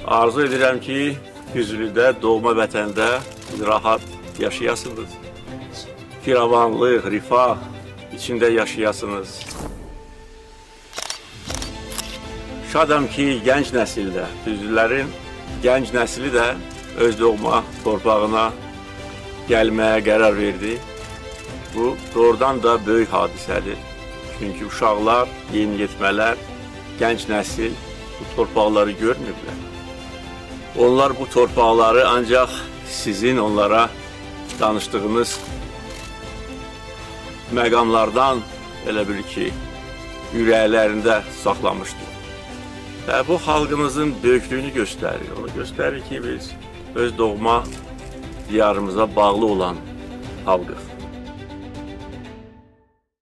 Arzu edirəm ki, Füzulidə, doğma vətəndə rahat yaşayasınız. Firavanlıq, rifah içində yaşayasınız. Şadam ki, gənc nəsildə, Füzulilərin gənc nəsli də öz doğma torpağına gəlməyə qərar verdi. Bu, doğrudan da böyük hadisədir. Çünki uşaqlar, yeniyetmələr, gənc nəsil bu torpaqları görmürlər. Onlar bu torpaqları ancaq sizin onlara danışdığınız məqamlardan elə bil ki, ürəklərində saxlamışdır. Və bu xalqımızın böyüklüyünü göstərir. Onu göstərir ki, biz öz doğma diyarımıza bağlı olan xalqıq.